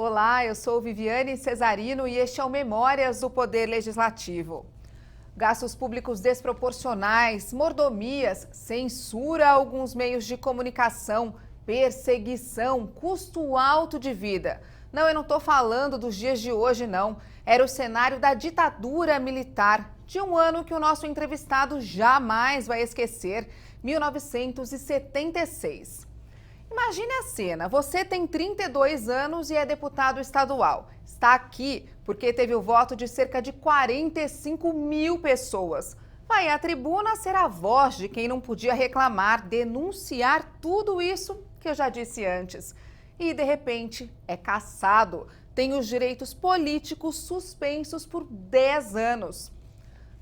Olá, eu sou Viviane Cesarino e este é o Memórias do Poder Legislativo. Gastos públicos desproporcionais, mordomias, censura a alguns meios de comunicação, perseguição, custo alto de vida. Não, eu não estou falando dos dias de hoje, não. Era o cenário da ditadura militar, de um ano que o nosso entrevistado jamais vai esquecer, 1976. Imagine a cena, você tem 32 anos e é deputado estadual. Está aqui porque teve o voto de cerca de 45 mil pessoas. Vai à tribuna ser a voz de quem não podia reclamar, denunciar tudo isso que eu já disse antes. E, de repente, é cassado. Tem os direitos políticos suspensos por 10 anos.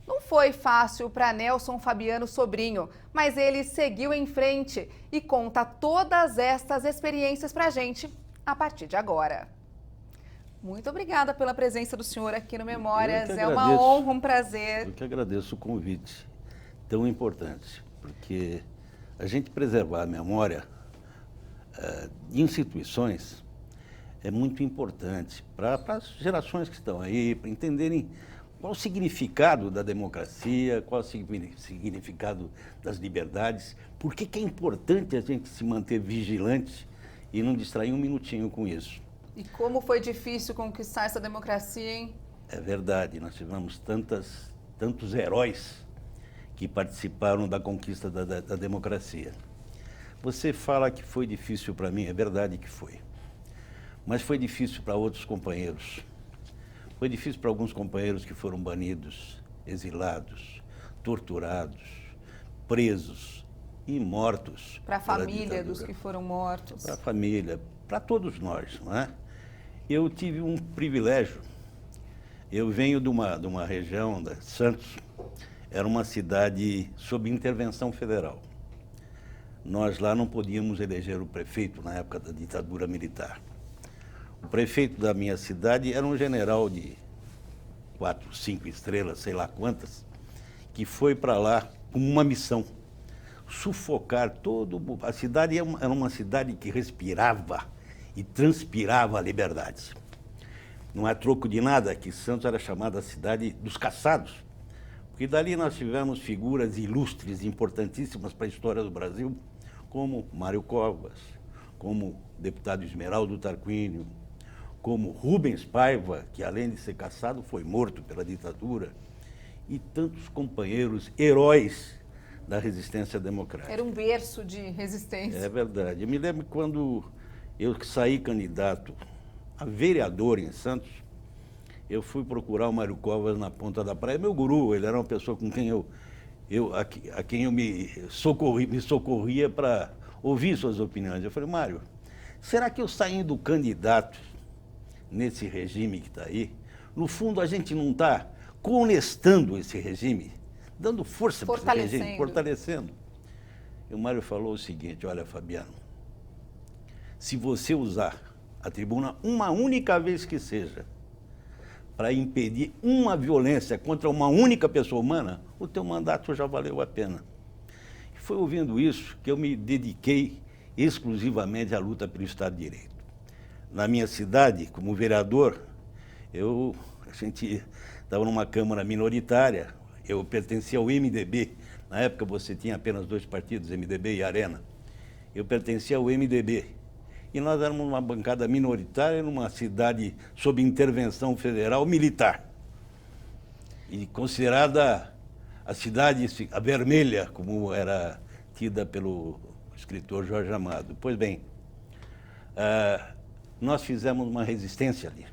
Não foi fácil para Nelson Fabiano Sobrinho, mas ele seguiu em frente e conta todas estas experiências para a gente a partir de agora. Muito obrigada pela presença do senhor aqui no Memórias. É uma honra, um prazer. Eu que agradeço o convite tão importante, porque a gente preservar a memória de instituições é muito importante para as gerações que estão aí, para entenderem qual o significado da democracia, qual o significado das liberdades, por que é importante a gente se manter vigilante e não distrair um minutinho com isso. E como foi difícil conquistar essa democracia, hein? É verdade, nós tivemos tantos heróis que participaram da conquista da democracia. Você fala que foi difícil para mim, é verdade que foi. Mas foi difícil para outros companheiros. Foi difícil para alguns companheiros que foram banidos, exilados, torturados, presos e mortos. Para a família dos que foram mortos. Para a família, para todos nós, não é? Eu tive um privilégio. Eu venho de uma região, Santos, era uma cidade sob intervenção federal. Nós lá não podíamos eleger o prefeito na época da ditadura militar. O prefeito da minha cidade era um general de 4, 5 estrelas, sei lá quantas, que foi para lá com uma missão, sufocar todo... A cidade era uma cidade que respirava e transpirava a liberdade. Não é troco de nada que Santos era chamada a cidade dos caçados, porque dali nós tivemos figuras ilustres, importantíssimas para a história do Brasil, como Mário Covas, como o deputado Esmeraldo Tarquínio, como Rubens Paiva, que além de ser caçado, foi morto pela ditadura, e tantos companheiros, heróis da resistência democrática. Era um berço de resistência. É verdade. Eu me lembro quando eu saí candidato a vereador em Santos, eu fui procurar o Mário Covas na ponta da praia, meu guru, ele era uma pessoa com quem a quem eu me socorria para ouvir suas opiniões. Eu falei, Mário, será que eu saindo candidato nesse regime que está aí, no fundo a gente não está conestando esse regime, dando força para esse regime, fortalecendo? E o Mário falou o seguinte, olha, Fabiano, se você usar a tribuna uma única vez que seja, para impedir uma violência contra uma única pessoa humana, o teu mandato já valeu a pena. E foi ouvindo isso que eu me dediquei exclusivamente à luta pelo Estado de Direito. Na minha cidade, como vereador, a gente estava numa Câmara minoritária, eu pertencia ao MDB. Na época você tinha apenas 2 partidos, MDB e Arena. Eu pertencia ao MDB. E nós éramos uma bancada minoritária numa cidade sob intervenção federal militar. E considerada a cidade, a vermelha, como era tida pelo escritor Jorge Amado. Pois bem, nós fizemos uma resistência ali.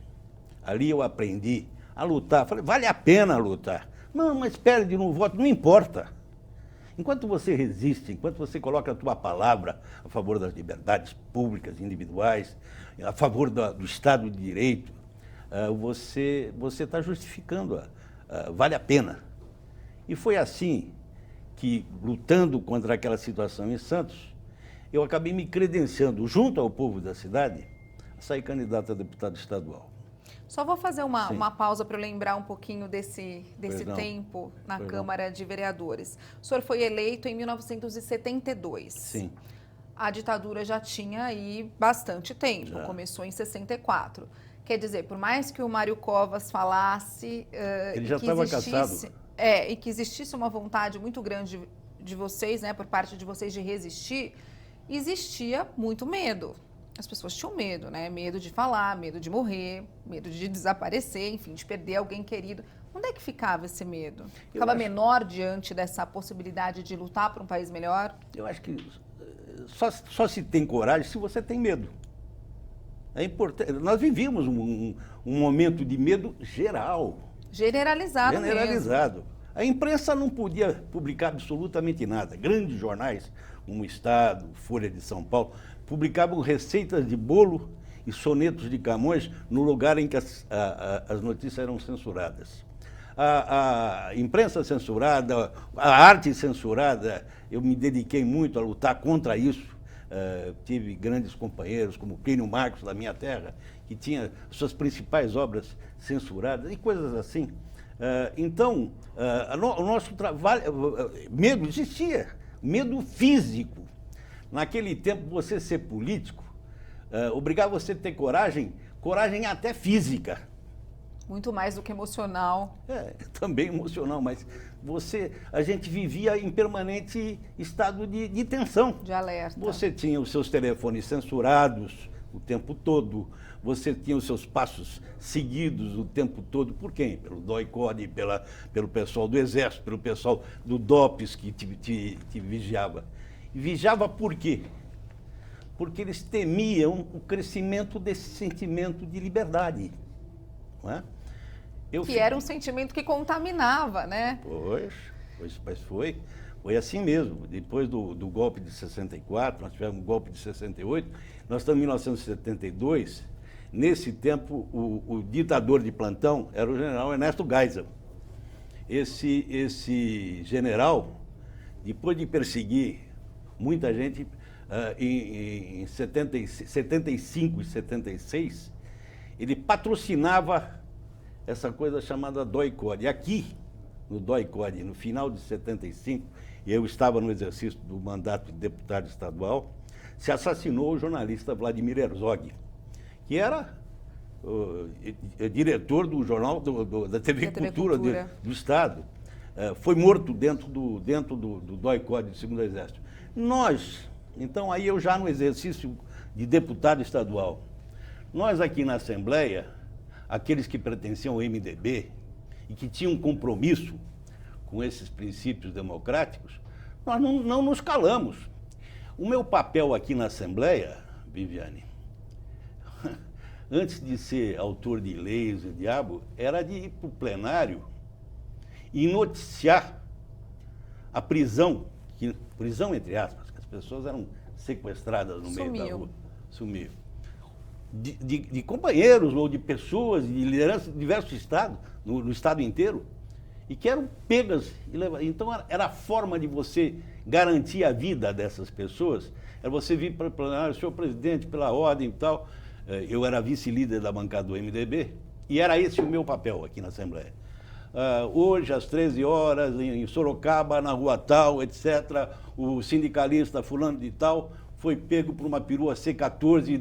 Ali eu aprendi a lutar. Falei, vale a pena lutar. Não, mas perde no voto, não importa. Enquanto você resiste, enquanto você coloca a tua palavra a favor das liberdades públicas, individuais, a favor do Estado de Direito, você está justificando, vale a pena. E foi assim que, lutando contra aquela situação em Santos, eu acabei me credenciando, junto ao povo da cidade, a sair candidato a deputado estadual. Só vou fazer uma pausa para eu lembrar um pouquinho desse tempo na Perdão. Câmara de Vereadores. O senhor foi eleito em 1972. Sim. A ditadura já tinha aí bastante tempo, Já. começou em 64. Quer dizer, por mais que o Mário Covas falasse Ele já estava cansado. E que existisse uma vontade muito grande de vocês, né, por parte de vocês de resistir, existia muito medo. As pessoas tinham medo, né? Medo de falar, medo de morrer, medo de desaparecer, enfim, de perder alguém querido. Onde é que ficava esse medo? Ficava menor diante dessa possibilidade de lutar por um país melhor? Eu acho que só se tem coragem se você tem medo. É importante. Nós vivíamos um momento de medo geral. Generalizado mesmo. Generalizado. A imprensa não podia publicar absolutamente nada. Grandes jornais, como o Estado, Folha de São Paulo, publicavam receitas de bolo e sonetos de Camões no lugar em que as notícias eram censuradas. A imprensa censurada, a arte censurada, eu me dediquei muito a lutar contra isso. Tive grandes companheiros, como Plínio Marcos, da minha terra, que tinha suas principais obras censuradas e coisas assim. Então, o nosso trabalho, medo existia, medo físico. Naquele tempo, você ser político obrigava você a ter coragem até física. Muito mais do que emocional. Também emocional, mas a gente vivia em permanente estado de tensão. De alerta. Você tinha os seus telefones censurados o tempo todo, você tinha os seus passos seguidos o tempo todo. Por quem? Pelo DOI-CODE, pelo pessoal do Exército, pelo pessoal do DOPS que te vigiava. E vigiava por quê? Porque eles temiam o crescimento desse sentimento de liberdade. Não é? Era um sentimento que contaminava, né? Mas foi assim mesmo. Depois do golpe de 64, nós tivemos um golpe de 68, nós estamos em 1972. Nesse tempo, o ditador de plantão era o general Ernesto Geisel. Esse general, depois de perseguir muita gente, em 75 e 76, ele patrocinava essa coisa chamada DOI-CODE. Aqui, no DOI-CODE, no final de 75, eu estava no exercício do mandato de deputado estadual, se assassinou o jornalista Vladimir Herzog, que era diretor do jornal da TV Cultura do Estado. Foi morto dentro do DOI-CODE do Segundo Exército. Então aí eu já no exercício de deputado estadual, nós aqui na Assembleia, aqueles que pertenciam ao MDB e que tinham um compromisso com esses princípios democráticos, nós não nos calamos. O meu papel aqui na Assembleia, Viviane, antes de ser autor de leis e diabo, era de ir para o plenário e noticiar a prisão entre aspas, que as pessoas eram sequestradas no meio da rua. Sumiu. De companheiros ou de pessoas, de lideranças de diversos estados, no estado inteiro, e que eram pegas e levadas. Então, era a forma de você garantir a vida dessas pessoas, era você vir para o plenário, senhor presidente, pela ordem e tal. Eu era vice-líder da bancada do MDB, e era esse o meu papel aqui na Assembleia. Hoje, às 13 horas, em Sorocaba, na rua tal, etc., o sindicalista fulano de tal foi pego por uma perua C-14 e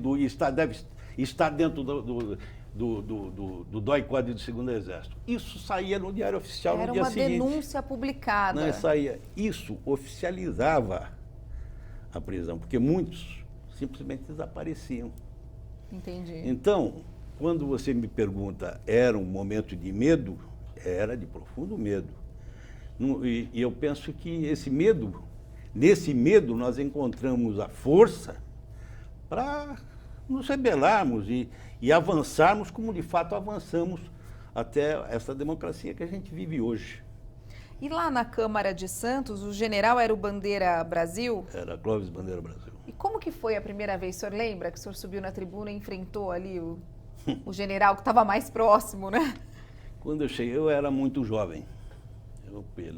deve estar dentro do DOI-CODE do Segundo Exército. Isso saía no Diário Oficial no dia seguinte. Era uma denúncia publicada. Não, saía. Isso oficializava a prisão, porque muitos simplesmente desapareciam. Entendi. Então, quando você me pergunta, era um momento de medo? Era de profundo medo. E eu penso que nesse medo nós encontramos a força para nos rebelarmos e avançarmos como de fato avançamos até essa democracia que a gente vive hoje. E lá na Câmara de Santos, o general era o Bandeira Brasil? Era Clóvis Bandeira Brasil. E como que foi a primeira vez? O senhor lembra que o senhor subiu na tribuna e enfrentou ali o general que estava mais próximo, né? Quando eu cheguei, eu era muito jovem.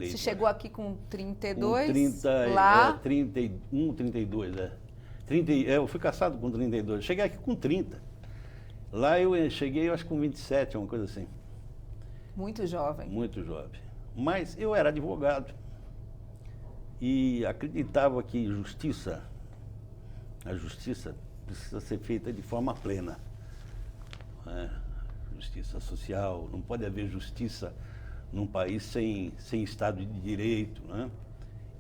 Você chegou aqui com 32? Com 30, lá? 31, 32, 30, eu fui caçado com 32. Cheguei aqui com 30. Lá eu cheguei, eu acho, com 27, uma coisa assim. Muito jovem. Muito jovem. Mas eu era advogado. E acreditava que justiça a justiça precisa ser feita de forma plena. Né? Justiça social, não pode haver justiça num país sem Estado de Direito. Né?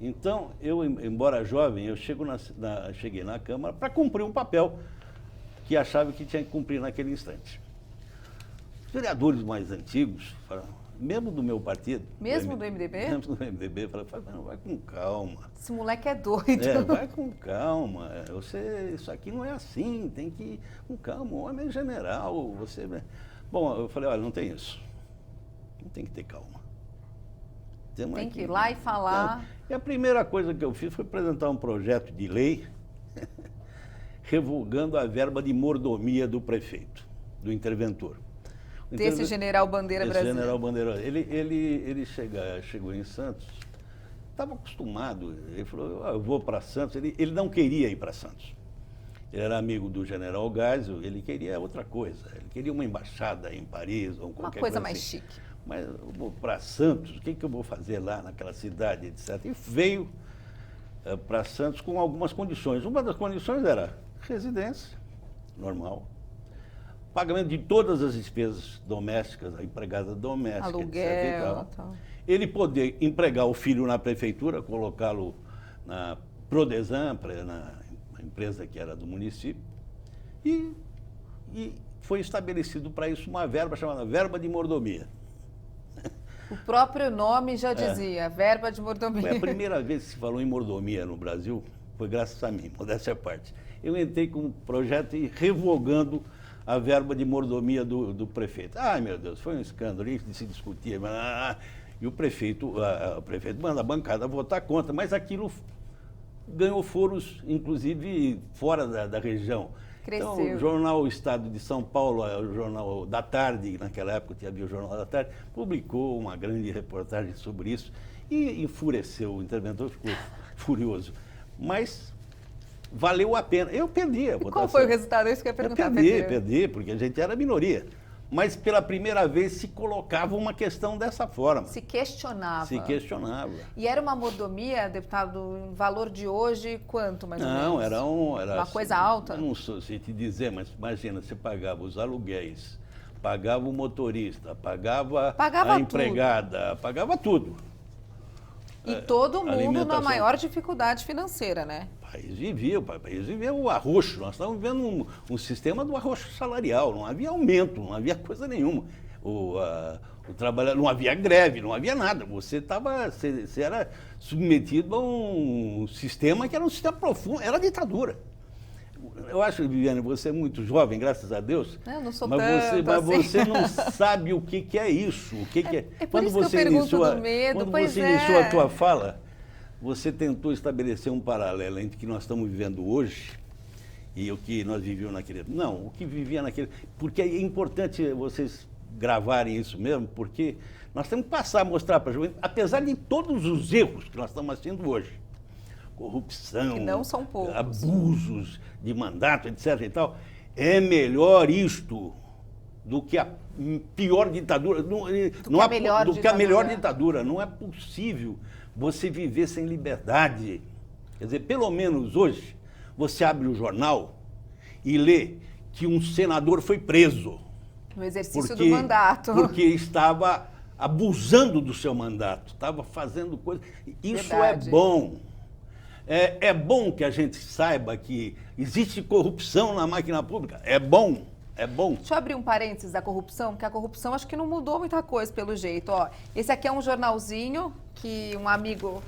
Então, eu, embora jovem, eu cheguei na Câmara para cumprir um papel que achava que tinha que cumprir naquele instante. Os vereadores mais antigos, mesmo do meu partido... Mesmo do MDB? Mesmo do MDB, falaram, vai com calma. Esse moleque é doido. Vai com calma. Isso aqui não é assim, tem que ir com calma. O homem é general. Bom, eu falei, olha, não tem isso. Não tem que ter calma. Tem que ir lá e falar. E a primeira coisa que eu fiz foi apresentar um projeto de lei revogando a verba de mordomia do prefeito, do interventor. Desse general Bandeira brasileiro. General Bandeira. Ele chegou em Santos, estava acostumado, ele falou, eu vou para Santos. Ele não queria ir para Santos. Ele era amigo do general Geisel, ele queria outra coisa. Ele queria uma embaixada em Paris ou qualquer coisa mais assim. chique. Mas eu vou para Santos, o que eu vou fazer lá naquela cidade, etc. E veio para Santos com algumas condições. Uma das condições era residência, normal, pagamento de todas as despesas domésticas, a empregada doméstica, aluguel, etc. E tal. Tal. Ele poder empregar o filho na prefeitura, colocá-lo na Prodesan, na empresa que era do município, e foi estabelecido para isso uma verba chamada verba de mordomia. O próprio nome já dizia, verba de mordomia. Foi a primeira vez que se falou em mordomia no Brasil, foi graças a mim, modéstia à parte. Eu entrei com um projeto revogando a verba de mordomia do prefeito. Ai, meu Deus, foi um escândalo, isso se discutia. E o prefeito manda a bancada votar contra, mas aquilo ganhou foros, inclusive, fora da região. Cresceu. Então, o jornal Estado de São Paulo, o jornal da Tarde, naquela época havia o Jornal da Tarde, publicou uma grande reportagem sobre isso e enfureceu, o interventor ficou furioso. Mas valeu a pena. Eu perdi a votação. Qual foi o resultado? Isso que eu ia perguntar. Perdi, porque a gente era minoria. Mas pela primeira vez se colocava uma questão dessa forma. Se questionava. Se questionava. E era uma mordomia, deputado, em valor de hoje, quanto mais ou menos? Não, era uma coisa alta? Não sei te dizer, mas imagina, você pagava os aluguéis, pagava o motorista, pagava a empregada, pagava tudo. E todo mundo na maior dificuldade financeira, né? O país vivia o arroxo. Nós estávamos vivendo um sistema do arroxo salarial, não havia aumento, não havia coisa nenhuma. O trabalhador, não havia greve, não havia nada. Você era submetido a um sistema que era um sistema profundo, era ditadura. Eu acho, Viviane, você é muito jovem, graças a Deus. Eu não sou mas você não sabe o que é isso. É por isso que eu pergunto do medo. Quando você iniciou a tua fala, você tentou estabelecer um paralelo entre o que nós estamos vivendo hoje e o que nós vivíamos naquele... Não, o que vivia naquele... Porque é importante vocês gravarem isso mesmo, porque nós temos que passar a mostrar para a juventude, apesar de todos os erros que nós estamos assistindo hoje, corrupção, que não são poucos, abusos de mandato, etc. e tal, é melhor isto do que a pior ditadura, do que a melhor ditadura. Não é possível você viver sem liberdade. Quer dizer, pelo menos hoje, você abre o jornal e lê que um senador foi preso. No exercício do mandato. Porque estava abusando do seu mandato, estava fazendo coisas... Isso é bom. É bom que a gente saiba que existe corrupção na máquina pública. É bom. É bom. Deixa eu abrir um parênteses da corrupção, porque a corrupção acho que não mudou muita coisa pelo jeito. Ó, esse aqui é um jornalzinho que um amigo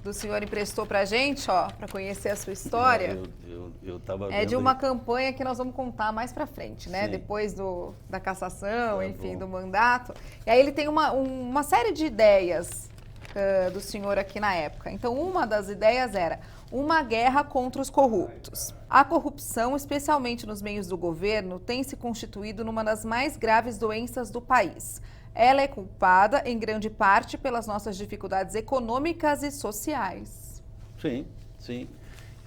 do senhor emprestou pra gente, ó, para conhecer a sua história. Eu tava vendo de uma campanha que nós vamos contar mais pra frente, né? Sim. Depois da cassação, enfim, do mandato. E aí ele tem uma série de ideias do senhor aqui na época. Então, uma das ideias era uma guerra contra os corruptos. A corrupção, especialmente nos meios do governo, tem se constituído numa das mais graves doenças do país. Ela é culpada, em grande parte, pelas nossas dificuldades econômicas e sociais. Sim, sim.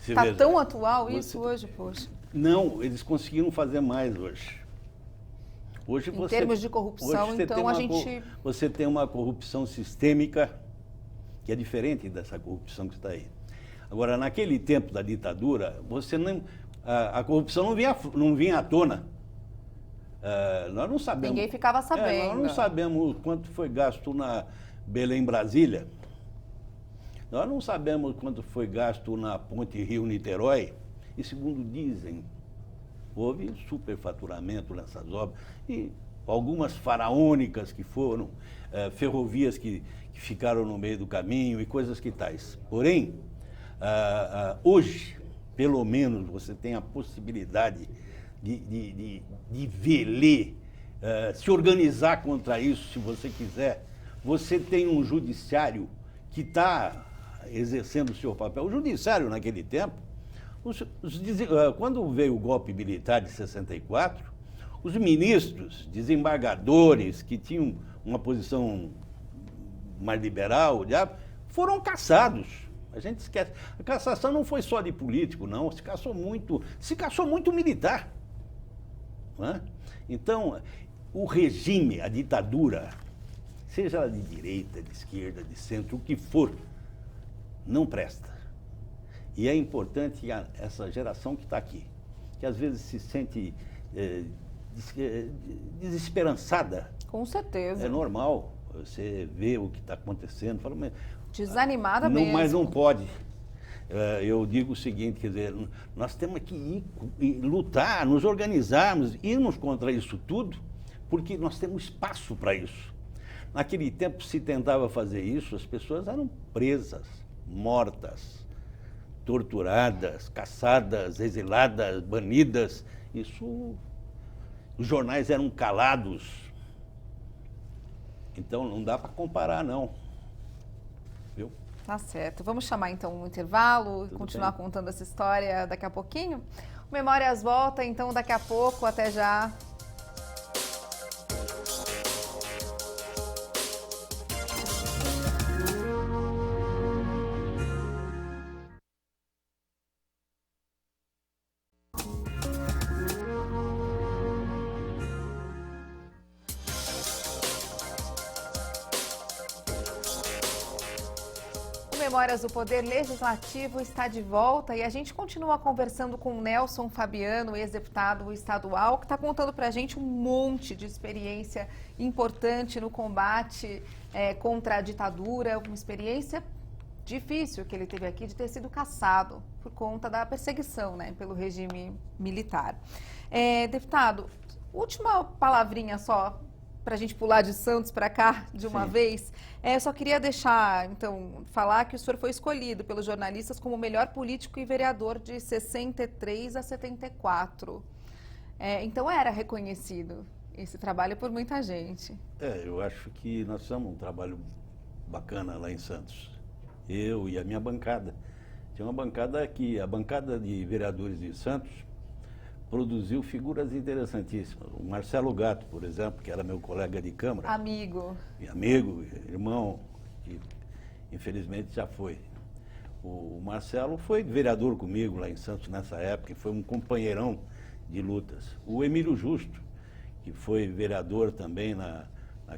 Está tão atual isso hoje, poxa? Não, eles conseguiram fazer mais hoje. Em termos de corrupção, então a gente... Você tem uma corrupção sistêmica que é diferente dessa corrupção que está aí. Agora, naquele tempo da ditadura, a corrupção não vinha à tona. Nós não sabemos. Ninguém ficava sabendo. Nós não sabemos quanto foi gasto na Belém-Brasília. Nós não sabemos quanto foi gasto na ponte Rio-Niterói. E, segundo dizem, houve superfaturamento nessas obras. E algumas faraônicas que foram, ferrovias que ficaram no meio do caminho e coisas que tais. Porém, hoje, pelo menos, você tem a possibilidade de ver, ler, se organizar contra isso, se você quiser. Você tem um judiciário que está exercendo o seu papel. O judiciário, naquele tempo, quando veio o golpe militar de 64, os ministros, desembargadores, que tinham uma posição mais liberal, foram cassados. A gente esquece. A cassação não foi só de político, não. Se caçou muito militar. Não é? Então, o regime, a ditadura, seja ela de direita, de esquerda, de centro, o que for, não presta. E é importante essa geração que está aqui, que às vezes se sente desesperançada. Com certeza. É normal. Você vê o que está acontecendo, fala, mas desanimada mesmo. Mas não pode. Eu digo o seguinte, quer dizer, nós temos que ir lutar, nos organizarmos, irmos contra isso tudo, porque nós temos espaço para isso. Naquele tempo se tentava fazer isso, as pessoas eram presas, mortas, torturadas, caçadas, exiladas, banidas. Isso, os jornais eram calados. Então não dá para comparar, não. Viu? Tá certo. Vamos chamar então um intervalo, Tudo continuar bem. contando essa história daqui a pouquinho. O Memórias volta então daqui a pouco, até já. Memórias do Poder Legislativo está de volta e a gente continua conversando com o Nelson Fabiano, ex-deputado estadual, que está contando para a gente um monte de experiência importante no combate contra a ditadura, uma experiência difícil que ele teve aqui de ter sido cassado por conta da perseguição, né, pelo regime militar. Deputado, última palavrinha só, para a gente pular de Santos para cá de uma vez, só queria deixar, então, falar que o senhor foi escolhido pelos jornalistas como o melhor político e vereador de 63 a 74. Então era reconhecido esse trabalho por muita gente. Eu acho que nós fizemos um trabalho bacana lá em Santos. Eu e a minha bancada. Tinha uma bancada que, a bancada de vereadores de Santos, produziu figuras interessantíssimas. O Marcelo Gatto, por exemplo, que era meu colega de Câmara. Amigo. Amigo, irmão, que infelizmente já foi. O Marcelo foi vereador comigo lá em Santos nessa época, foi um companheirão de lutas. O Emílio Justo, que foi vereador também na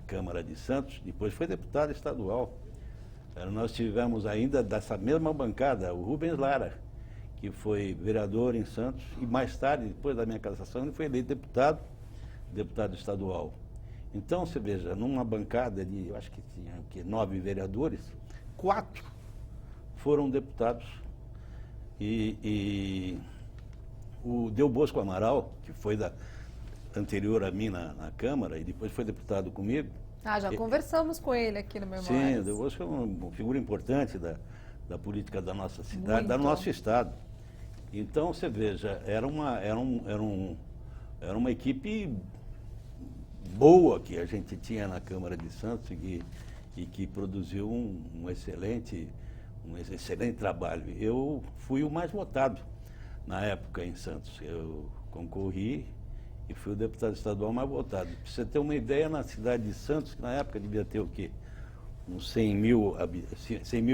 Câmara de Santos, depois foi deputado estadual. Nós tivemos ainda dessa mesma bancada o Rubens Lara, que foi vereador em Santos, e mais tarde, depois da minha cassação, ele foi eleito deputado estadual. Então, você veja, numa bancada de, eu acho que tinha 9 vereadores, 4 foram deputados. E o Del Bosco Amaral, que foi anterior a mim na Câmara, e depois foi deputado comigo. Já conversamos com ele aqui no Memórias. Sim, o Del Bosco é uma figura importante da política da nossa cidade, Muito. do nosso estado. Então, você veja, era uma equipe boa que a gente tinha na Câmara de Santos e que produziu um excelente trabalho. Eu fui o mais votado na época em Santos. Eu concorri e fui o deputado estadual mais votado. Para você ter uma ideia, na cidade de Santos, que na época devia ter o quê? Uns 100 mil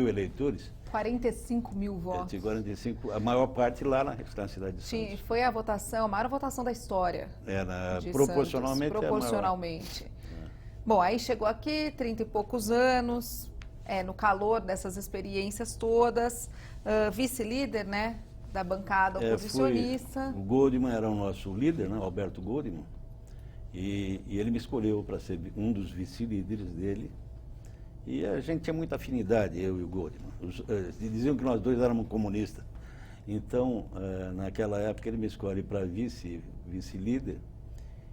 eleitores. 45 mil votos. 45, a maior parte lá na cidade de Santos. Sim, foi a maior votação da história. Proporcionalmente. Proporcionalmente. Bom, aí chegou aqui, 30 e poucos anos, no calor dessas experiências todas, vice-líder, né, da bancada oposicionista. O Goldman era o nosso líder, né, Alberto Goldman, e ele me escolheu para ser um dos vice-líderes dele. E a gente tinha muita afinidade, eu e o Goldman. Diziam que nós dois éramos comunistas. Então, naquela época, ele me escolhe para vice-líder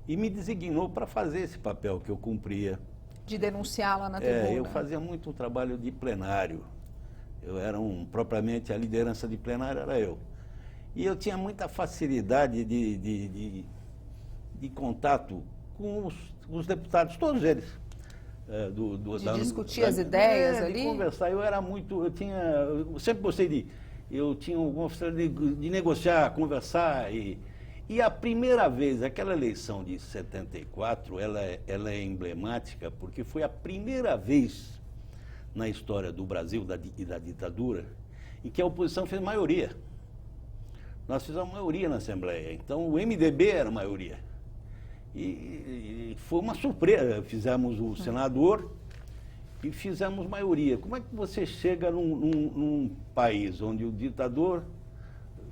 e me designou para fazer esse papel que eu cumpria. De denunciá-la na tribuna. Eu fazia muito trabalho de plenário. Eu era propriamente, a liderança de plenário era eu. E eu tinha muita facilidade de contato com os deputados, todos eles. Discutir as ideias ali? De conversar. Eu sempre gostei eu tinha alguma facilidade de negociar, conversar. E a primeira vez, aquela eleição de 74, ela é emblemática, porque foi a primeira vez na história do Brasil e da ditadura em que a oposição fez maioria. Nós fizemos maioria na Assembleia, então o MDB era maioria. E foi uma surpresa, fizemos o senador e fizemos maioria. Como é que você chega num país onde o ditador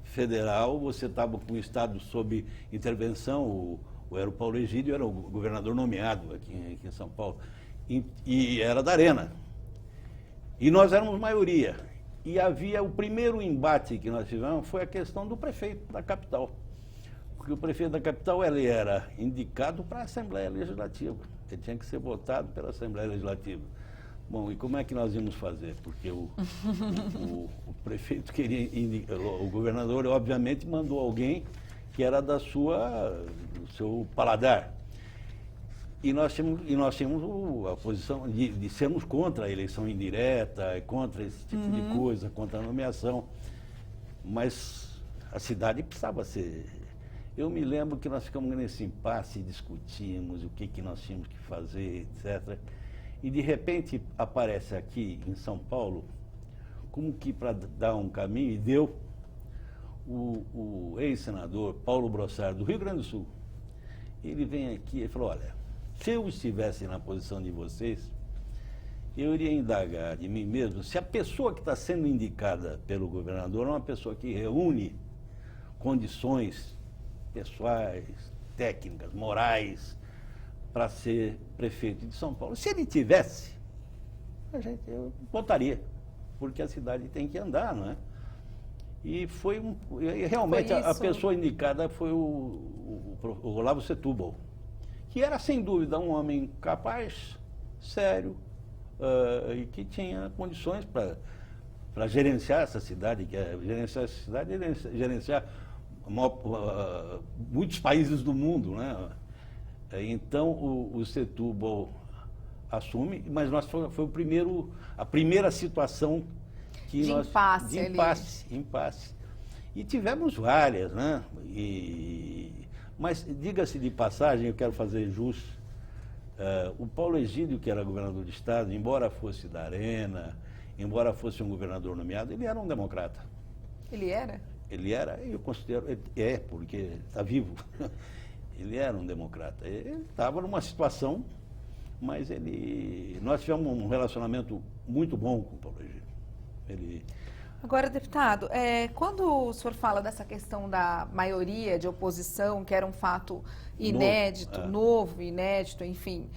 federal, você estava com o Estado sob intervenção, era o Paulo Egídio, era o governador nomeado aqui em São Paulo, e era da Arena. E nós éramos maioria. E havia o primeiro embate que nós tivemos foi a questão do prefeito da capital. Porque o prefeito da capital ele era indicado para a Assembleia Legislativa. Ele tinha que ser votado pela Assembleia Legislativa. Bom, e como é que nós íamos fazer? Porque o prefeito queria indicar, o governador obviamente mandou alguém que era do seu paladar. E nós tínhamos a posição de sermos contra a eleição indireta, contra esse tipo de coisa, contra a nomeação. Mas a cidade precisava ser... Eu me lembro que nós ficamos nesse impasse, discutimos o que nós tínhamos que fazer, etc. E, de repente, aparece aqui em São Paulo, como que para dar um caminho, e deu o ex-senador Paulo Brossard, do Rio Grande do Sul. Ele vem aqui e falou, olha, se eu estivesse na posição de vocês, eu iria indagar de mim mesmo se a pessoa que está sendo indicada pelo governador é uma pessoa que reúne condições pessoais, técnicas, morais, para ser prefeito de São Paulo. Se ele tivesse, eu votaria, porque a cidade tem que andar, não é? E realmente a pessoa indicada foi o Olavo Setúbal, que era sem dúvida um homem capaz, sério, e que tinha condições para gerenciar essa cidade, gerenciar muitos países do mundo, né? Então o Setúbal assume, mas foi a primeira situação que de nós impasse. E tivemos várias, né? Mas diga-se de passagem, eu quero fazer jus. O Paulo Egídio, que era governador de estado, embora fosse da Arena, embora fosse um governador nomeado, ele era um democrata. Ele era? Ele era, eu considero, porque está vivo. Ele era um democrata. Ele estava numa situação, mas nós tivemos um relacionamento muito bom com o Paulo Egídio. Agora, deputado, quando o senhor fala dessa questão da maioria de oposição, que era um fato inédito, novo, inédito, enfim,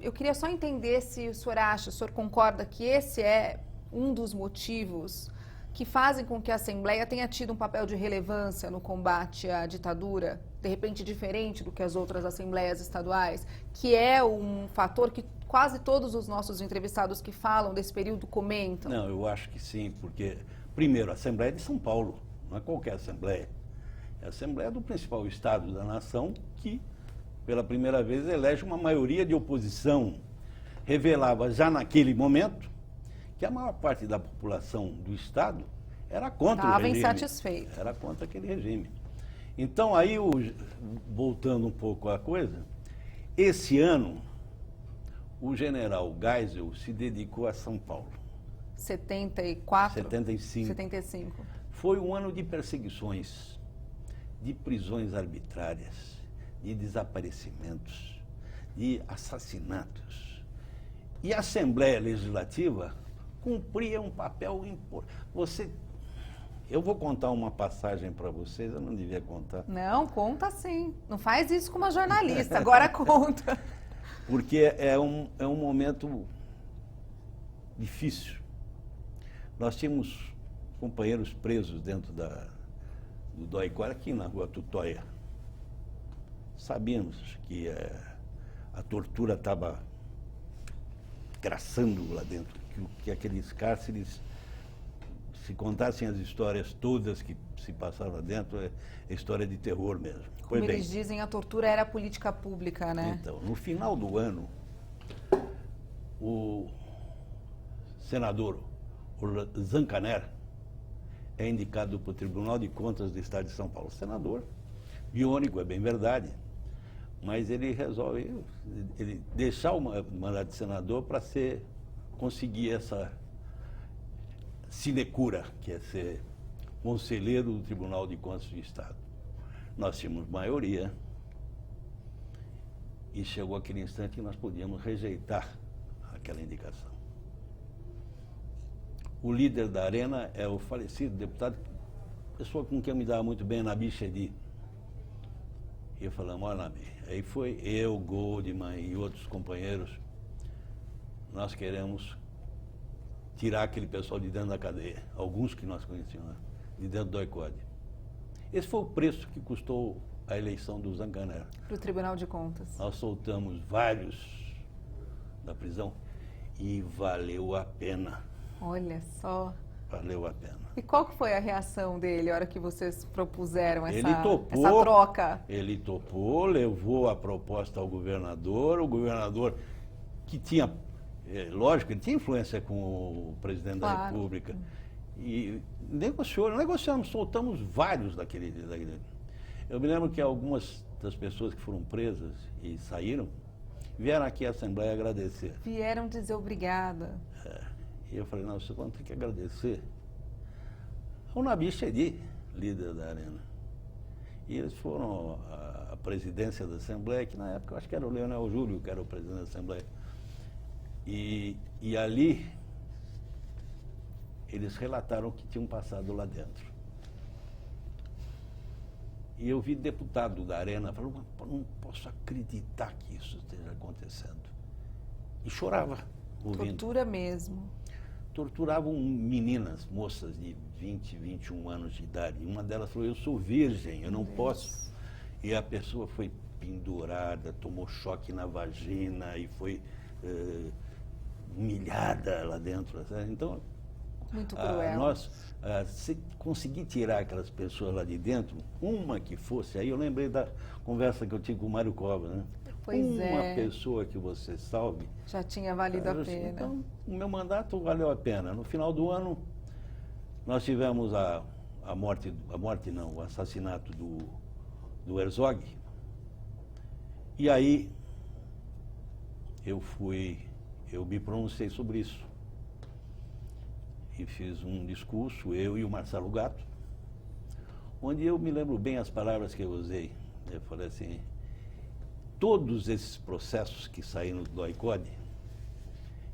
eu queria só entender se o senhor concorda que esse é um dos motivos que fazem com que a Assembleia tenha tido um papel de relevância no combate à ditadura, de repente diferente do que as outras Assembleias estaduais, que é um fator que quase todos os nossos entrevistados que falam desse período comentam? Não, eu acho que sim, porque, primeiro, a Assembleia é de São Paulo, não é qualquer Assembleia. É a Assembleia do principal Estado da nação que, pela primeira vez, elege uma maioria de oposição. Revelava já naquele momento que a maior parte da população do Estado era contra o regime. Estava insatisfeita. Era contra aquele regime. Então, aí, voltando um pouco à coisa, esse ano, o general Geisel se dedicou a São Paulo. 74? 75. 75. Foi um ano de perseguições, de prisões arbitrárias, de desaparecimentos, de assassinatos. E a Assembleia Legislativa cumpria um papel importante. Eu vou contar uma passagem para vocês, eu não devia contar. Não, conta sim. Não faz isso com uma jornalista, agora conta. Porque é um momento difícil. Nós tínhamos companheiros presos dentro do DOI-CODE aqui na Rua Tutóia. Sabíamos que a tortura estava graçando lá dentro, que aqueles cárceres, se contassem as histórias todas que se passaram lá dentro, é história de terror mesmo. Como eles dizem, a tortura era política pública, né? Então, no final do ano, o senador Zancanero é indicado para o Tribunal de Contas do Estado de São Paulo. Senador, biônico, é bem verdade, mas ele resolve deixar o mandato de senador para conseguir essa sinecura, que é ser conselheiro do Tribunal de Contas do Estado. Nós tínhamos maioria e chegou aquele instante que nós podíamos rejeitar aquela indicação. O líder da Arena é o falecido deputado, pessoa com quem eu me dava muito bem, Nabi Chedi. E eu falamos, olha, Nabi, aí foi eu, Goldman e outros companheiros, nós queremos tirar aquele pessoal de dentro da cadeia, alguns que nós conhecíamos, né? De dentro do DOI-CODE. Esse foi o preço que custou a eleição do Zancanero. Para o Tribunal de Contas. Nós soltamos vários da prisão e valeu a pena. Olha só. Valeu a pena. E qual que foi a reação dele a hora que vocês propuseram Ele topou, essa troca? Ele topou, levou a proposta ao governador, o governador que tinha, lógico, ele tinha influência com o presidente da República, e negociamos, soltamos vários daquele. Eu me lembro que algumas das pessoas que foram presas e saíram, vieram aqui à Assembleia agradecer. Vieram dizer obrigada. E eu falei, não, você vai ter que agradecer ao Nabi Chedi, líder da Arena. E eles foram à presidência da Assembleia, que na época eu acho que era o Leonel Júlio, que era o presidente da Assembleia. E ali eles relataram o que tinham passado lá dentro. E eu vi deputado da Arena falando, não posso acreditar que isso esteja acontecendo. E chorava ouvindo. Tortura mesmo. Torturavam meninas, moças de 20, 21 anos de idade. Uma delas falou, eu sou virgem, eu não posso. E a pessoa foi pendurada, tomou choque na vagina e foi humilhada lá dentro. Sabe? Então, muito cruel. Nós, se conseguir tirar aquelas pessoas lá de dentro, uma que fosse, aí eu lembrei da conversa que eu tive com o Mário Covas, né? Uma pessoa que você salve. Já tinha valido a pena. Então, o meu mandato valeu a pena. No final do ano, nós tivemos o assassinato do Herzog. E aí, eu me pronunciei sobre isso. E fiz um discurso, eu e o Marcelo Gatto, onde eu me lembro bem as palavras que eu usei. Eu falei assim, todos esses processos que saíram do DOI-CODE,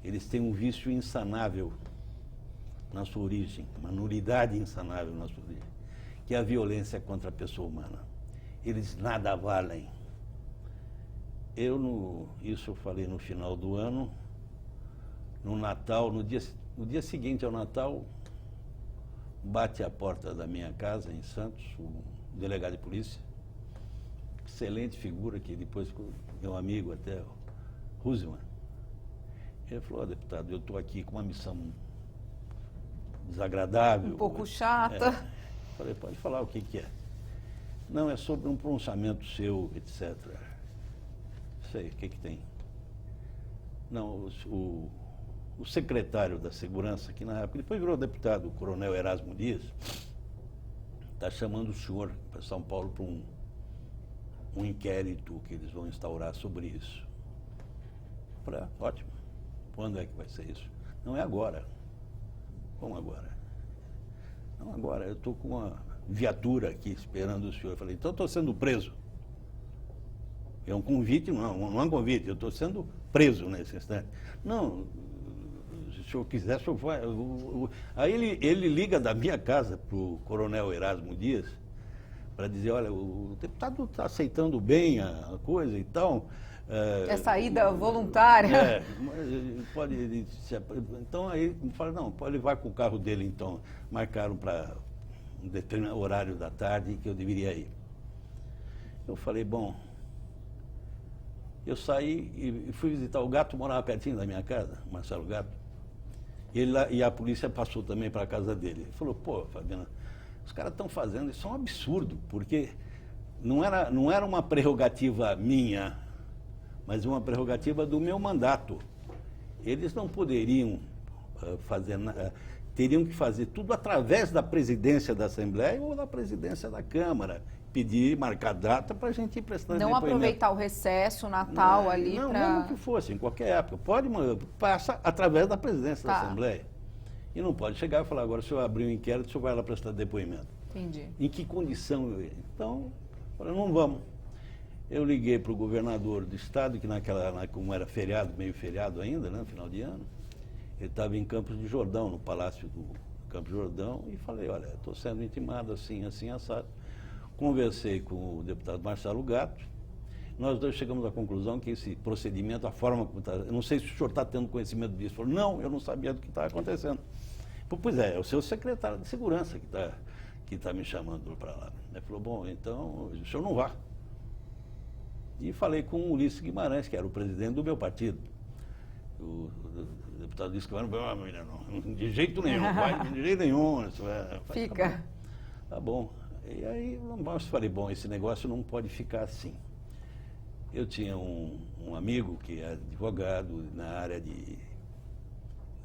eles têm um vício insanável na sua origem, uma nulidade insanável na sua origem, que é a violência contra a pessoa humana. Eles nada valem. Isso eu falei no final do ano, no Natal, no dia seguinte ao Natal, bate à porta da minha casa em Santos, o delegado de polícia, excelente figura, que depois ficou meu amigo até, o Roosman. Ele falou, deputado, eu estou aqui com uma missão desagradável. Um pouco chata. Falei, pode falar o que é. Não, é sobre um pronunciamento seu, etc. Sei, o que tem? Não, o secretário da Segurança, que na época, depois virou deputado, o coronel Erasmo Dias, está chamando o senhor para São Paulo para um inquérito que eles vão instaurar sobre isso. Falei, ótimo. Quando é que vai ser isso? Não é agora. Como agora? Não agora, eu estou com uma viatura aqui esperando o senhor. Eu falei, então estou sendo preso. É um convite? Não é um convite, eu estou sendo preso nesse instante. Não, se o senhor quiser, o senhor vai. Aí ele liga da minha casa para o coronel Erasmo Dias para dizer, olha, o deputado está aceitando bem a coisa e tal. É saída voluntária. Pode. Então aí me fala, não, pode levar com o carro dele então. Marcaram para um determinado horário da tarde que eu deveria ir. Eu falei, bom, eu saí e fui visitar o Gato, morava pertinho da minha casa, Marcelo Gato. E a polícia passou também para a casa dele. Ele falou, pô, Fabiana, os caras estão fazendo, isso é um absurdo, porque não era uma prerrogativa minha, mas uma prerrogativa do meu mandato. Eles não poderiam fazer nada, teriam que fazer tudo através da presidência da Assembleia ou da presidência da Câmara. Pedir, marcar data para a gente ir prestando depoimento. Não aproveitar o recesso, o Natal ali para... Não, o que fosse, em qualquer época. Passa através da presidência da Assembleia. E não pode chegar e falar, agora se eu abrir um inquérito, o senhor vai lá prestar depoimento. Entendi. Em que condição eu ia? Então, eu falei, não vamos. Eu liguei para o governador do estado, que como era feriado, meio feriado ainda, né, final de ano, ele estava em Campos de Jordão, no Palácio do Campos de Jordão, e falei, olha, estou sendo intimado assim, assim, assado. Conversei com o deputado Marcelo Gato, nós dois chegamos à conclusão que esse procedimento, a forma como está... Eu não sei se o senhor está tendo conhecimento disso. Falou, não, eu não sabia do que estava acontecendo. Pois é o seu secretário de segurança que está me chamando para lá. Ele falou, bom, então o senhor não vá. E falei com o Ulisses Guimarães, que era o presidente do meu partido. O deputado disse que não, de jeito nenhum, vai, de jeito nenhum. Fica. Tá bom. E aí eu falei, bom, esse negócio não pode ficar assim. Eu tinha um amigo que é advogado na área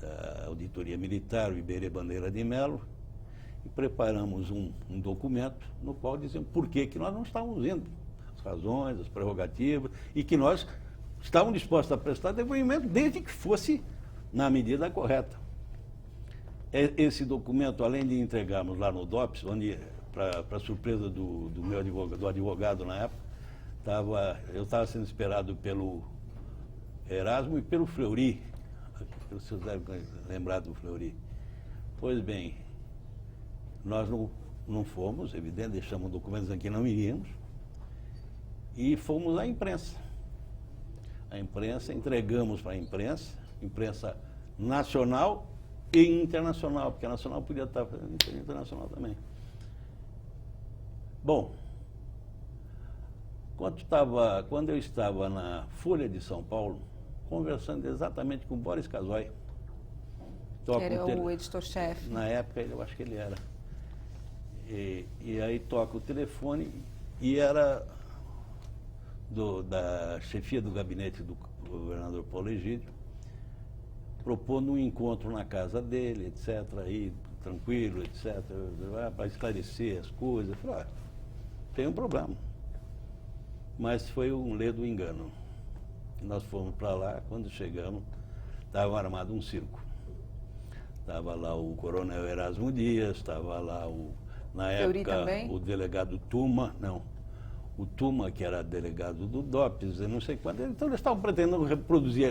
da auditoria militar, o Iberê Bandeira de Melo, e preparamos um documento no qual dizemos por que nós não estávamos indo, as razões, as prerrogativas, e que nós estávamos dispostos a prestar depoimento desde que fosse na medida correta. Esse documento, além de entregarmos lá no DOPS, onde, para surpresa do meu advogado na época, eu estava sendo esperado pelo Erasmo e pelo Fleury. Vocês devem lembrar do Fleury. Pois bem, nós não fomos, evidente, deixamos documentos aqui, não iríamos, e fomos à imprensa. A imprensa, entregamos para a imprensa nacional e internacional, porque a nacional podia estar internacional também. Bom, quando eu estava na Folha de São Paulo, conversando exatamente com Boris Casoy. Era o editor-chefe. Na época, eu acho que ele era. E aí toca o telefone e era da chefia do gabinete do governador Paulo Egídio, propondo um encontro na casa dele, etc., aí, tranquilo, etc., para esclarecer as coisas. Eu falei, tem um problema. Mas foi um ledo engano. Nós fomos para lá, quando chegamos, estava armado um circo. Estava lá o coronel Erasmo Dias, estava lá, na época, o delegado Tuma, o Tuma, que era delegado do DOPS, eu não sei quando. Então eles estavam pretendendo reproduzir.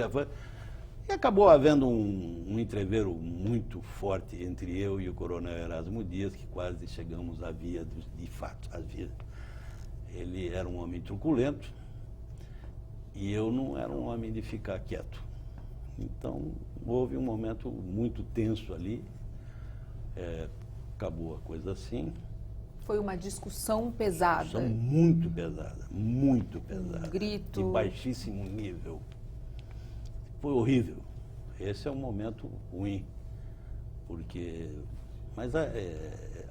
E acabou havendo um entreveiro muito forte entre eu e o coronel Erasmo Dias, que quase chegamos à via, de fato, à via. Ele era um homem truculento e eu não era um homem de ficar quieto. Então, houve um momento muito tenso ali, acabou a coisa assim. Foi uma discussão pesada. Discussão muito pesada, muito pesada. Um grito. De baixíssimo nível. Foi horrível. Esse é um momento ruim, porque... Mas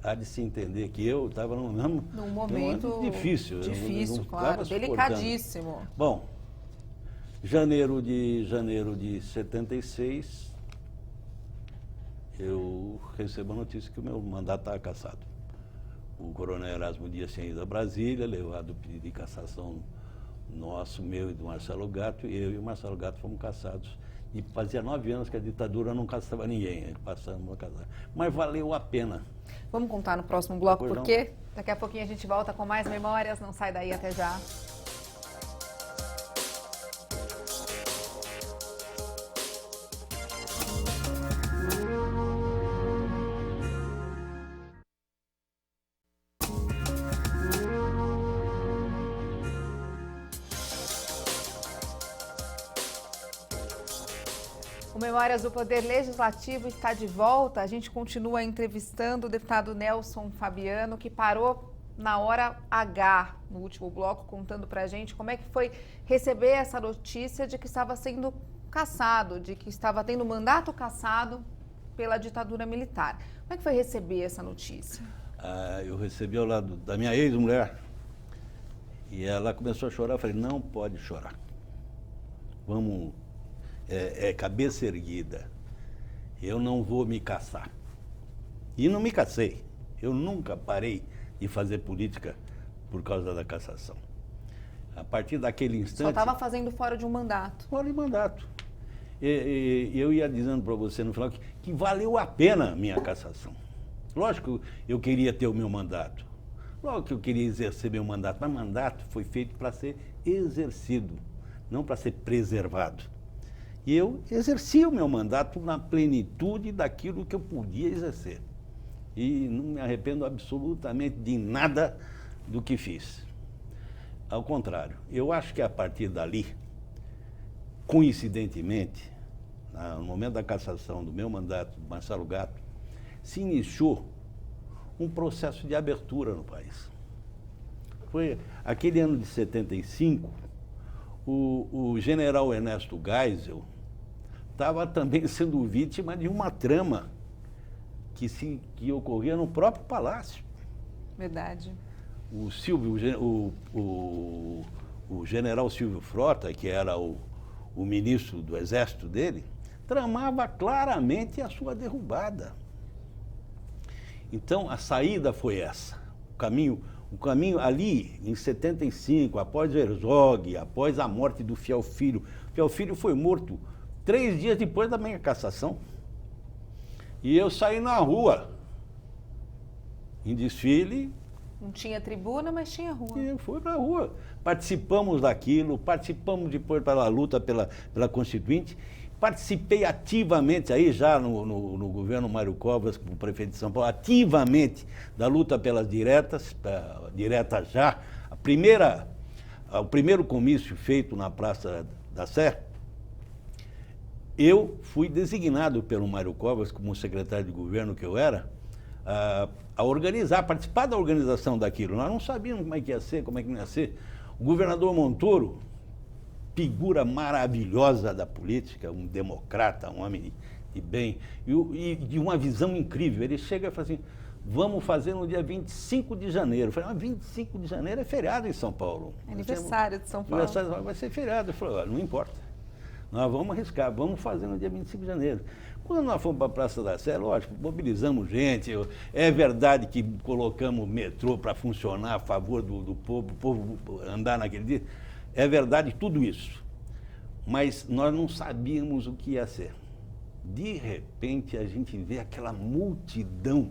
há de se entender que eu estava num momento difícil. Difícil, claro, delicadíssimo. Bom, janeiro de 76, eu recebo a notícia que o meu mandato estava cassado. O coronel Erasmo Dias tinha ido a Brasília, levado o pedido de cassação nosso, meu e do Marcelo Gato, e eu e o Marcelo Gato fomos cassados. E fazia 9 anos que a ditadura não caçava ninguém, passamos a casar. Mas valeu a pena. Vamos contar no próximo bloco por quê? Daqui a pouquinho a gente volta com mais memórias, não sai daí, até já. O Memórias do Poder Legislativo está de volta. A gente continua entrevistando o deputado Nelson Fabiano, que parou na hora H no último bloco, contando para a gente como é que foi receber essa notícia de que estava sendo cassado, de que estava tendo mandato cassado pela ditadura militar. Como é que foi receber essa notícia? Eu recebi ao lado da minha ex-mulher e ela começou a chorar. Eu falei, não pode chorar. Vamos, cabeça erguida. Eu não vou me caçar. E não me cacei. Eu nunca parei de fazer política por causa da cassação. A partir daquele instante... Só estava fazendo fora de um mandato. Fora de mandato. Eu ia dizendo para você no final que valeu a pena a minha cassação. Lógico que eu queria ter o meu mandato. Lógico que eu queria exercer meu mandato, mas mandato foi feito para ser exercido, não para ser preservado. E eu exerci o meu mandato na plenitude daquilo que eu podia exercer. E não me arrependo absolutamente de nada do que fiz. Ao contrário, eu acho que a partir dali, coincidentemente, no momento da cassação do meu mandato, do Marcelo Gato, se iniciou um processo de abertura no país. Foi aquele ano de 75, o general Ernesto Geisel estava também sendo vítima de uma trama que ocorria no próprio Palácio. Verdade. O general Silvio Frota, que era o ministro do Exército dele, tramava claramente a sua derrubada. Então, a saída foi essa. O caminho ali, em 75, após Herzog, após a morte do Fiel Filho. O Fiel Filho foi morto 3 dias depois da minha cassação. E eu saí na rua, em desfile. Não tinha tribuna, mas tinha rua. E eu fui para a rua. Participamos daquilo, participamos depois pela luta pela Constituinte. Participei ativamente, aí já no governo Mário Covas, como prefeito de São Paulo, ativamente da luta pelas diretas, direta já. O primeiro comício feito na Praça da Sé, eu fui designado pelo Mário Covas, como secretário de governo que eu era, a organizar, participar da organização daquilo. Nós não sabíamos como é que ia ser, como é que não ia ser. O governador Montoro, figura maravilhosa da política, um democrata, um homem de bem, e de uma visão incrível. Ele chega e fala assim, vamos fazer no dia 25 de janeiro. Eu falei, mas 25 de janeiro é feriado em São Paulo. Aniversário de São Paulo. Aniversário vai ser feriado. Eu falei, não importa. Nós vamos arriscar, vamos fazer no dia 25 de janeiro. Quando nós fomos para a Praça da Sé, lógico, mobilizamos gente. É verdade que colocamos metrô para funcionar a favor do povo, o povo andar naquele dia. É verdade tudo isso. Mas nós não sabíamos o que ia ser. De repente, a gente vê aquela multidão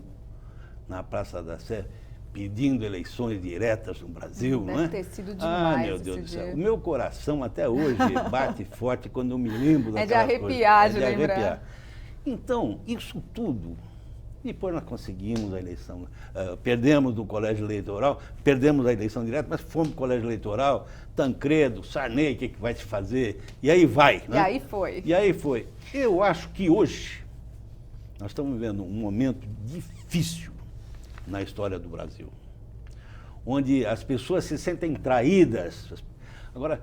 na Praça da Sé pedindo eleições diretas no Brasil, não é? Deve ter sido demais. Meu Deus do céu. O meu coração até hoje bate forte quando eu me lembro daquela coisa. É de arrepiar, de lembrar. Então, isso tudo, depois nós conseguimos a eleição, perdemos no colégio eleitoral, perdemos a eleição direta, mas fomos no colégio eleitoral, Tancredo, Sarney, o que vai se fazer? E aí vai. Né? E aí foi. Eu acho que hoje nós estamos vivendo um momento difícil na história do Brasil, onde as pessoas se sentem traídas. Agora,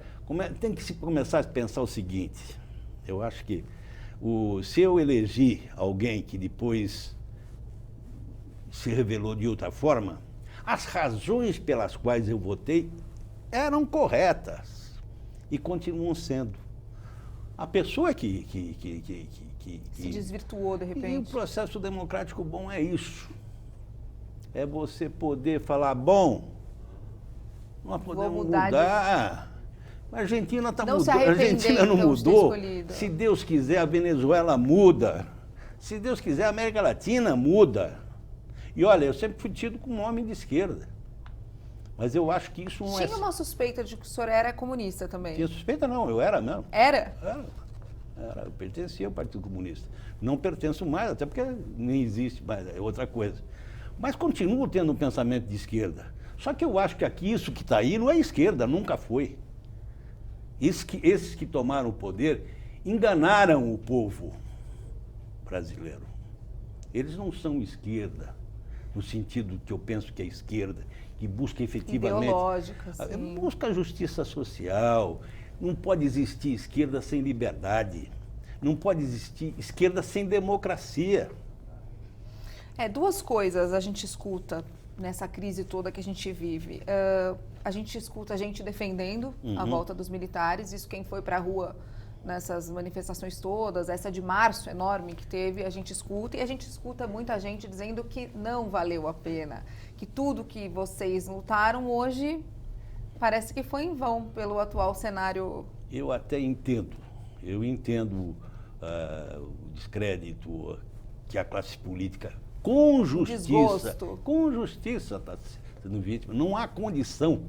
tem que se começar a pensar o seguinte, eu acho que se eu elegi alguém que depois se revelou de outra forma, as razões pelas quais eu votei eram corretas e continuam sendo. A pessoa que se desvirtuou de repente. E o processo democrático bom é isso. É você poder falar, bom, nós podemos mudar. A Argentina está mudando. A Argentina não mudou. Se Deus quiser, a Venezuela muda. Se Deus quiser, a América Latina muda. E olha, eu sempre fui tido como um homem de esquerda. Mas eu acho que isso não é... Tinha uma suspeita de que o senhor era comunista também. Tinha suspeita não, eu era mesmo. Era? Eu pertencia ao Partido Comunista. Não pertenço mais, até porque nem existe mais, é outra coisa. Mas continuo tendo um pensamento de esquerda. Só que eu acho que aqui, isso que está aí não é esquerda, nunca foi. Esses que tomaram o poder enganaram o povo brasileiro. Eles não são esquerda, no sentido que eu penso que é esquerda, que busca efetivamente... Ideológica, sim. Busca justiça social. Não pode existir esquerda sem liberdade. Não pode existir esquerda sem democracia. Duas coisas a gente escuta nessa crise toda que a gente vive. A gente escuta a gente defendendo a volta dos militares, isso quem foi para a rua nessas manifestações todas, essa de março enorme que teve, a gente escuta, e a gente escuta muita gente dizendo que não valeu a pena, que tudo que vocês lutaram hoje parece que foi em vão pelo atual cenário. Eu até entendo, o descrédito que a classe política, com justiça está sendo vítima. Não há condição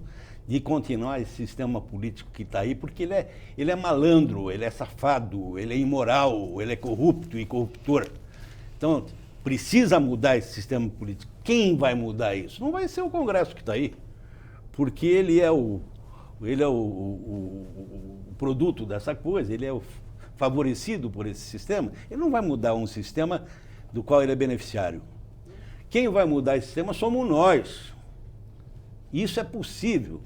de continuar esse sistema político que está aí, porque ele é malandro, ele é safado, ele é imoral, ele é corrupto e corruptor. Então, precisa mudar esse sistema político. Quem vai mudar isso? Não vai ser o Congresso que está aí, porque ele é o produto dessa coisa, ele é o favorecido por esse sistema. Ele não vai mudar um sistema do qual ele é beneficiário. Quem vai mudar esse sistema somos nós. Isso é possível.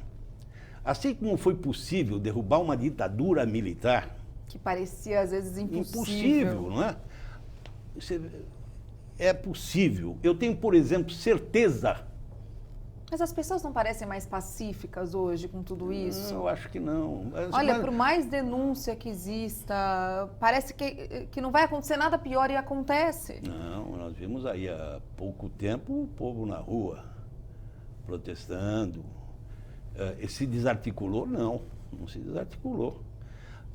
Assim como foi possível derrubar uma ditadura militar... Que parecia, às vezes, impossível. Impossível, não é? É possível. Eu tenho, por exemplo, certeza... Mas as pessoas não parecem mais pacíficas hoje com tudo isso? Eu acho que não. Olha, por mais denúncia que exista, parece que não vai acontecer nada pior e acontece. Não, nós vimos aí há pouco tempo o povo na rua protestando. Se desarticulou? Não se desarticulou.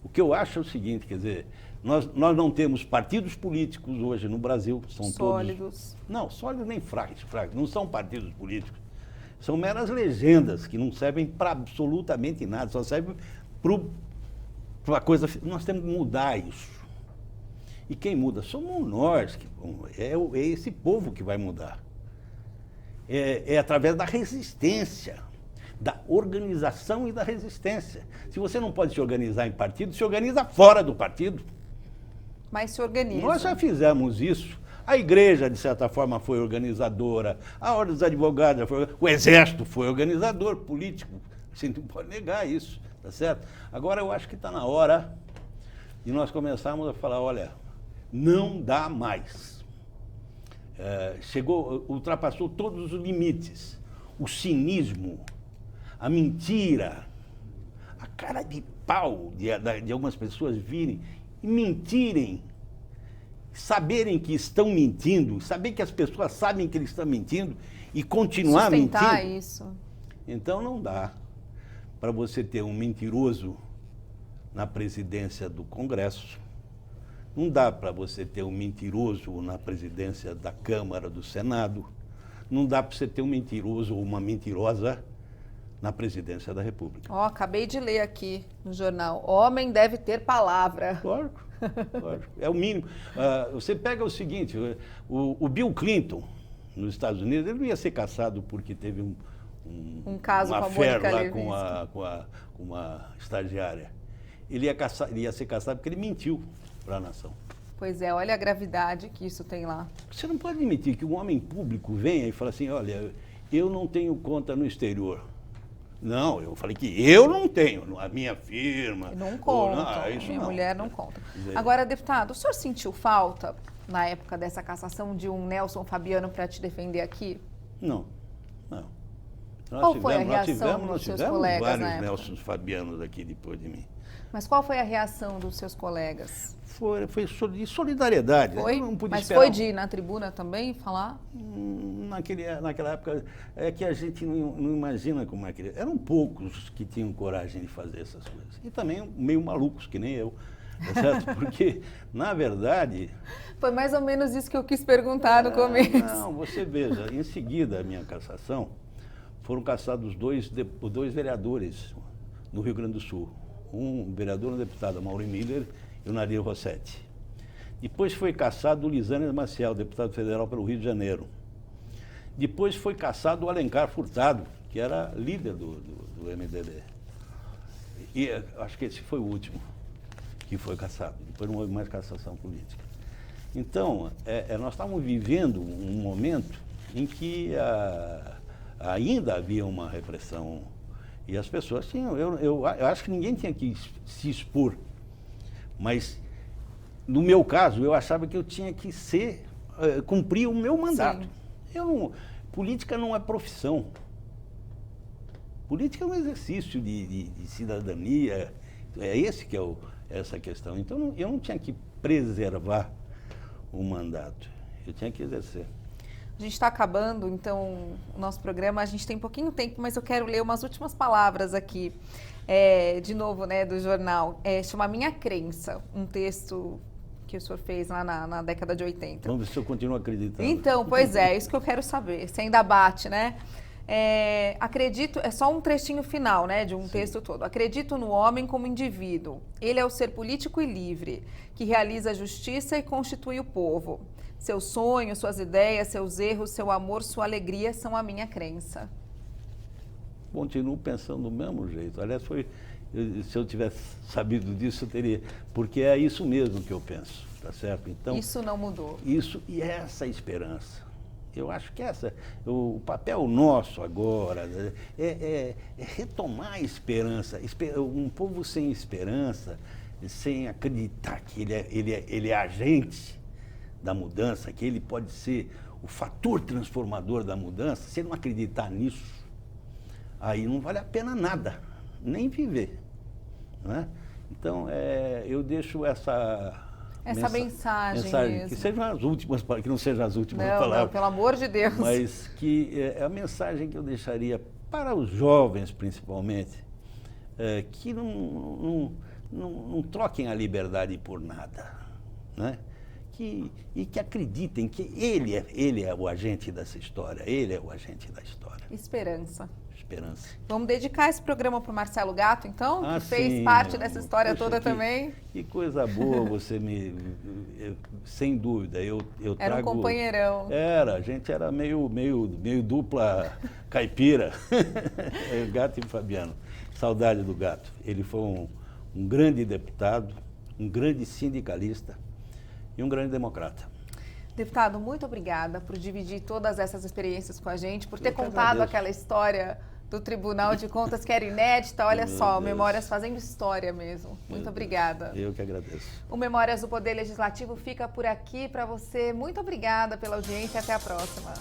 O que eu acho é o seguinte, quer dizer, nós não temos partidos políticos hoje no Brasil, são sólidos. Todos... Não, sólidos nem fracos, não são partidos políticos. São meras legendas que não servem para absolutamente nada, só servem para uma coisa... Nós temos que mudar isso. E quem muda? Somos nós, é esse povo que vai mudar. É através da resistência, da organização e da resistência. Se você não pode se organizar em partido, se organiza fora do partido. Mas se organiza. Nós já fizemos isso. A igreja, de certa forma, foi organizadora, a Ordem dos Advogados, o Exército foi organizador político. A gente não pode negar isso, tá certo? Agora, eu acho que está na hora de nós começarmos a falar, olha, não dá mais. Ultrapassou todos os limites. O cinismo, a mentira, a cara de pau de algumas pessoas virem e mentirem, saberem que estão mentindo, saber que as pessoas sabem que eles estão mentindo e continuar sustentar mentindo. Isso. Então não dá para você ter um mentiroso na presidência do Congresso, não dá para você ter um mentiroso na presidência da Câmara, do Senado, não dá para você ter um mentiroso ou uma mentirosa na presidência da República. Acabei de ler aqui no jornal, homem deve ter palavra. Lógico. É o mínimo. Você pega o seguinte, o Bill Clinton, nos Estados Unidos, ele não ia ser caçado porque teve um caso uma com a affair Mônica lá com uma estagiária. Ele ia ser caçado porque ele mentiu para a nação. Pois é, olha a gravidade que isso tem lá. Você não pode admitir que um homem público venha e fale assim, olha, eu não tenho conta no exterior. Não, eu falei que eu não tenho, a minha firma... Não conta, minha mulher não conta. Agora, deputado, o senhor sentiu falta, na época dessa cassação, de um Nelson Fabiano para te defender aqui? Não. Qual foi a reação dos seus colegas na época? Vários Nelson Fabianos aqui depois de mim. Mas qual foi a reação dos seus colegas? Foi de solidariedade. Foi? Não podia Mas esperar. foi de ir na tribuna também falar? Naquela época, é que a gente não imagina como é que... Eram poucos que tinham coragem de fazer essas coisas. E também meio malucos, que nem eu. Tá certo? Porque, na verdade... Foi mais ou menos isso que eu quis perguntar no começo. Não, você veja, em seguida a minha cassação, foram cassados dois vereadores no Rio Grande do Sul. Um vereador e um deputado, Mauro Miller e o Nadir Rossetti. Depois foi cassado o Lisânias Maciel, deputado federal pelo Rio de Janeiro. Depois foi cassado o Alencar Furtado, que era líder do MDB. E acho que esse foi o último. que foi cassado. Depois não houve mais cassação política. Então, nós estávamos vivendo um momento em que ainda havia uma repressão e as pessoas tinham... Eu acho que ninguém tinha que se expor, mas, no meu caso, eu achava que eu tinha que cumprir o meu mandato. Política não é profissão. Política é um exercício de cidadania, esse que é essa questão. Então, eu não tinha que preservar o mandato, eu tinha que exercer. A gente está acabando, então, o nosso programa. A gente tem pouquinho tempo, mas eu quero ler umas últimas palavras aqui, de novo, né, do jornal. Chama Minha Crença, um texto que o senhor fez lá na década de 80. Vamos ver se eu continuo acreditando. Então, pois é isso que eu quero saber, se ainda bate, né? Acredito, é só um trechinho final, né, de um texto todo. Acredito no homem como indivíduo. Ele é o ser político e livre, que realiza a justiça e constitui o povo. Seus sonhos, suas ideias, seus erros, seu amor, sua alegria são a minha crença. Continuo pensando do mesmo jeito. Aliás, se eu tivesse sabido disso, eu teria. Porque é isso mesmo que eu penso, tá certo? Então, isso não mudou. Isso e essa esperança. Eu acho que o papel nosso agora é retomar a esperança. Um povo sem esperança, sem acreditar que ele é agente da mudança, que ele pode ser o fator transformador da mudança, se ele não acreditar nisso, aí não vale a pena nada, nem viver. Não é? Então, eu deixo essa mensagem mesmo. Que sejam as últimas, que não sejam as últimas palavras. Não, pelo amor de Deus. Mas que é a mensagem que eu deixaria para os jovens, principalmente, que não troquem a liberdade por nada, né? E que acreditem que ele é o agente dessa história, ele é o agente da história. Esperança. Vamos dedicar esse programa para o Marcelo Gatto, então, que fez parte dessa história toda também. Que coisa boa você sem dúvida, eu trago... Era um companheirão. A gente era meio dupla caipira, Gatto e Fabiano. Saudade do Gatto. Ele foi um grande deputado, um grande sindicalista e um grande democrata. Deputado, muito obrigada por dividir todas essas experiências com a gente, por ter contado aquela história do Tribunal de Contas que era inédita. Olha só, Memórias fazendo história mesmo. Muito obrigada. Eu que agradeço. O Memórias do Poder Legislativo fica por aqui para você. Muito obrigada pela audiência e até a próxima.